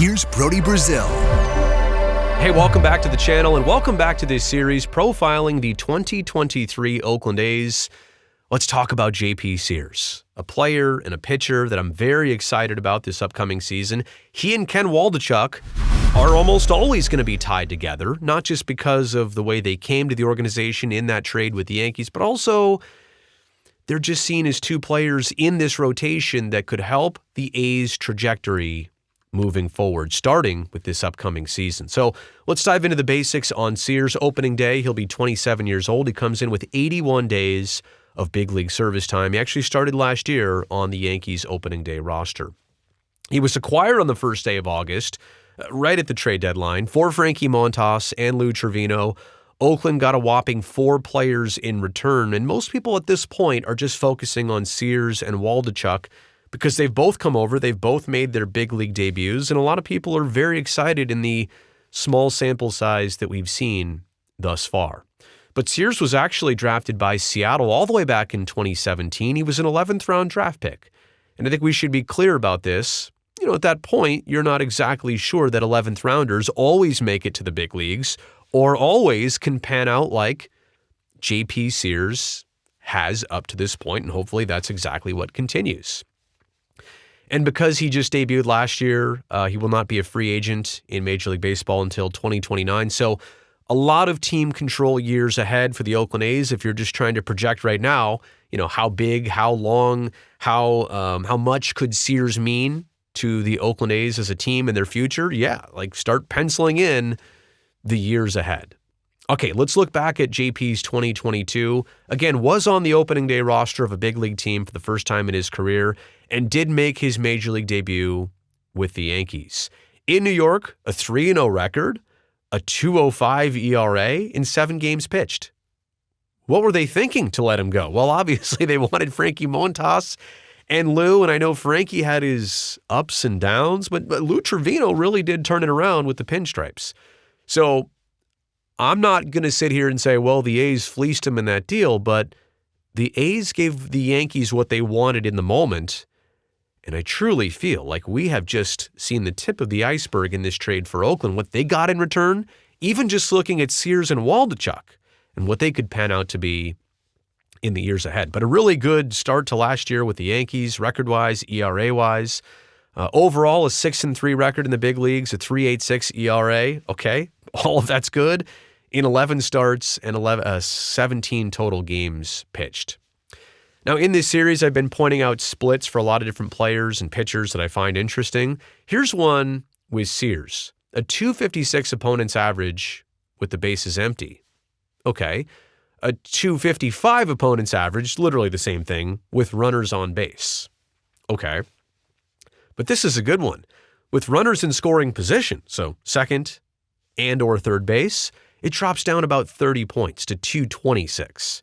here's Brody Brazil. Hey, welcome back to the channel and welcome back to this series profiling the 2023 Oakland A's. Let's talk about JP Sears, a player and a pitcher that I'm very excited about this upcoming season. He and Ken Waldichuk are almost always going to be tied together, not just because of the way they came to the organization in that trade with the Yankees, but also they're just seen as two players in this rotation that could help the A's trajectory moving forward, starting with this upcoming season. So let's dive into the basics on Sears. Opening day, he'll be 27 years old. He comes in with 81 days of big league service time. He actually started last year on the Yankees opening day roster. He was acquired on the first day of August, right at the trade deadline, for Frankie Montas and Lou Trevino. Oakland got a whopping 4 players in return, and most people at this point are just focusing on Sears and Waldichuk because they've both come over, they've both made their big league debuts, and a lot of people are very excited in the small sample size that we've seen thus far. But Sears was actually drafted by Seattle all the way back in 2017. He was an 11th round draft pick. And I think we should be clear about this. You know, at that point, you're not exactly sure that 11th rounders always make it to the big leagues or always can pan out like JP Sears has up to this point, and hopefully that's exactly what continues. And because he just debuted last year, he will not be a free agent in Major League Baseball until 2029. So a lot of team control years ahead for the Oakland A's. If you're just trying to project right now, you know, how big, how long, how much could Sears mean to the Oakland A's as a team in their future? Yeah, like start penciling in the years ahead. Okay, let's look back at JP's 2022. Again, was on the opening day roster of a big league team for the first time in his career and did make his major league debut with the Yankees. In New York, a 3-0 record, a 2.05 ERA in 7 games pitched. What were they thinking to let him go? Well, obviously they wanted Frankie Montas and Lou, and I know Frankie had his ups and downs, but Lou Trevino really did turn it around with the pinstripes. So I'm not going to sit here and say, well, the A's fleeced him in that deal, but the A's gave the Yankees what they wanted in the moment, and I truly feel like we have just seen the tip of the iceberg in this trade for Oakland. What they got in return, even just looking at Sears and Waldichuk and what they could pan out to be in the years ahead. But a really good start to last year with the Yankees, record-wise, ERA-wise. Overall, a 6-3 record in the big leagues, a 3.86 ERA. Okay, all of that's good in 11 starts and 17 total games pitched. Now, in this series, I've been pointing out splits for a lot of different players and pitchers that I find interesting. Here's one with Sears, a 256 opponent's average with the bases empty. Okay, a 255 opponent's average, literally the same thing, with runners on base. Okay, but this is a good one. With runners in scoring position, so second and or third base, it drops down about 30 points to 226.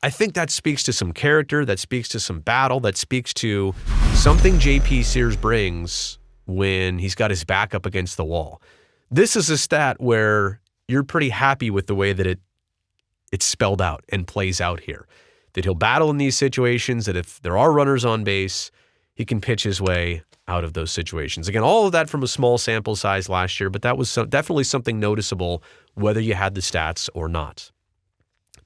I think that speaks to some character, that speaks to some battle, that speaks to something JP Sears brings when he's got his back up against the wall. This is a stat where you're pretty happy with the way that it's spelled out and plays out here. That he'll battle in these situations, that if there are runners on base, he can pitch his way out of those situations. Again, all of that from a small sample size last year, but that was definitely something noticeable whether you had the stats or not.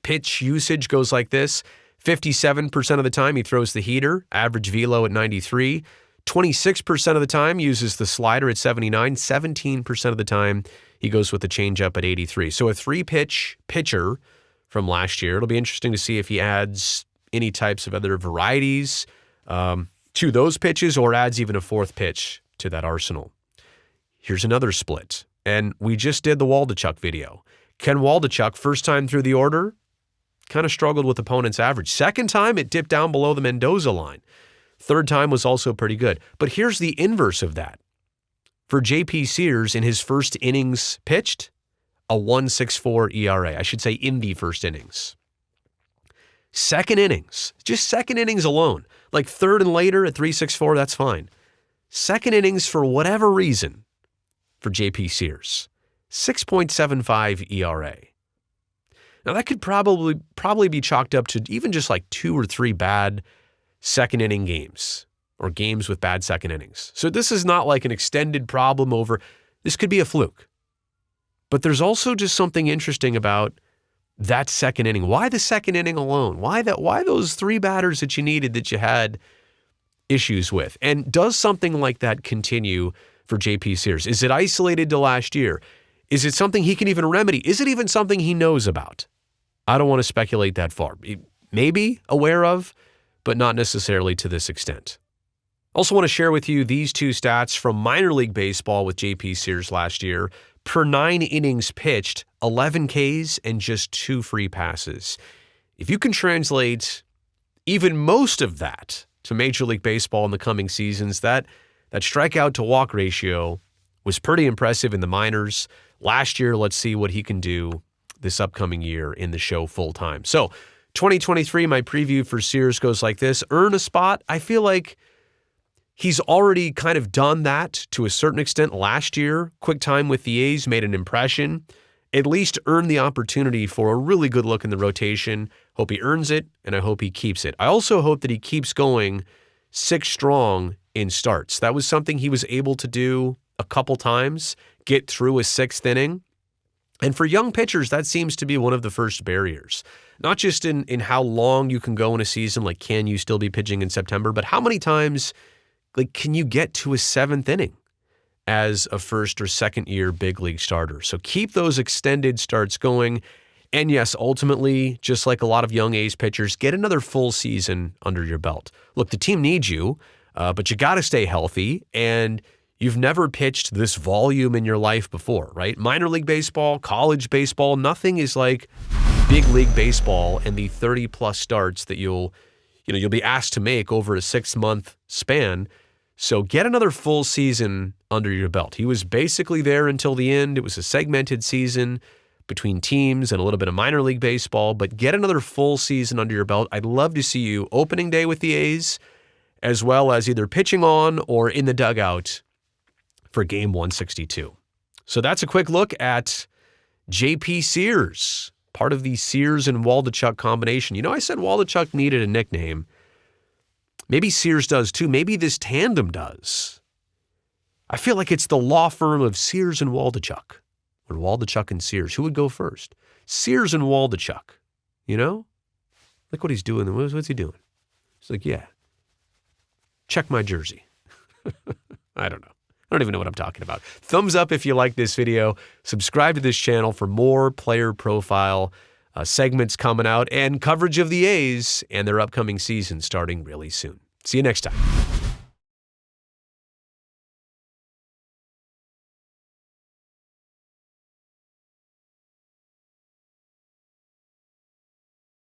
Pitch usage goes like this. 57% of the time he throws the heater, average velo at 93. 26% of the time uses the slider at 79. 17% of the time he goes with the changeup at 83. So a 3-pitch pitcher from last year. It'll be interesting to see if he adds any types of other varieties to those pitches or adds even a 4th pitch to that arsenal. Here's another split. And we just did the Waldichuk video. Ken Waldichuk, first time through the order, kind of struggled with opponent's average. Second time, it dipped down below the Mendoza line. Third time was also pretty good. But here's the inverse of that. For JP Sears, in his first innings pitched, a 1.64 ERA. I should say in the first innings. Second innings, just second innings alone, like third and later at 3.64, that's fine. Second innings, for whatever reason, for JP Sears, 6.75 ERA. Now, that could probably be chalked up to even just like 2 or 3 bad second inning games. or games with bad second innings. So this is not like an extended problem over, this could be a fluke. But there's also just something interesting about that second inning. Why the second inning alone? Why those 3 batters that you needed that you had issues with? And does something like that continue for JP Sears? Is it isolated to last year? Is it something he can even remedy? Is it even something he knows about? I don't want to speculate that far. Maybe aware of, but not necessarily to this extent. Also want to share with you these 2 stats from minor league baseball with JP Sears last year. Per 9 innings pitched, 11 Ks and just 2 free passes. If you can translate even most of that to Major League Baseball in the coming seasons, that strikeout to walk ratio was pretty impressive in the minors. Last year, let's see what he can do this upcoming year in the show full time. So 2023, my preview for Sears goes like this. Earn a spot. I feel like he's already kind of done that to a certain extent last year. Quick time with the A's made an impression. At least earned the opportunity for a really good look in the rotation. Hope he earns it, and I hope he keeps it. I also hope that he keeps going 6 strong in starts. That was something he was able to do a couple times, get through a 6th inning. And for young pitchers, that seems to be one of the first barriers. Not just in how long you can go in a season, like can you still be pitching in September, but how many times can you get to a 7th inning as a first or second year big league starter? So keep those extended starts going. And yes, ultimately, just like a lot of young A's pitchers, get another full season under your belt. Look, the team needs you, but you got to stay healthy, and you've never pitched this volume in your life before, right? Minor league baseball, college baseball, nothing is like big league baseball and the 30-plus starts that you'll be asked to make over a 6-month span. So get another full season under your belt. He was basically there until the end. It was a segmented season between teams and a little bit of minor league baseball, but get another full season under your belt. I'd love to see you opening day with the A's, as well as either pitching on or in the dugout for game 162. So that's a quick look at JP Sears, part of the Sears and Waldachuk combination. I said Waldachuk needed a nickname. Maybe Sears does too. Maybe this tandem does. I feel like it's the law firm of Sears and Waldachuk. Or Waldachuk and Sears. Who would go first? Sears and Waldachuk. Look what he's doing. What's he doing? He's like, yeah. Check my jersey. I don't know. I don't even know what I'm talking about. Thumbs up if you like this video. Subscribe to this channel for more player profile segments coming out and coverage of the A's and their upcoming season starting really soon. See you next time.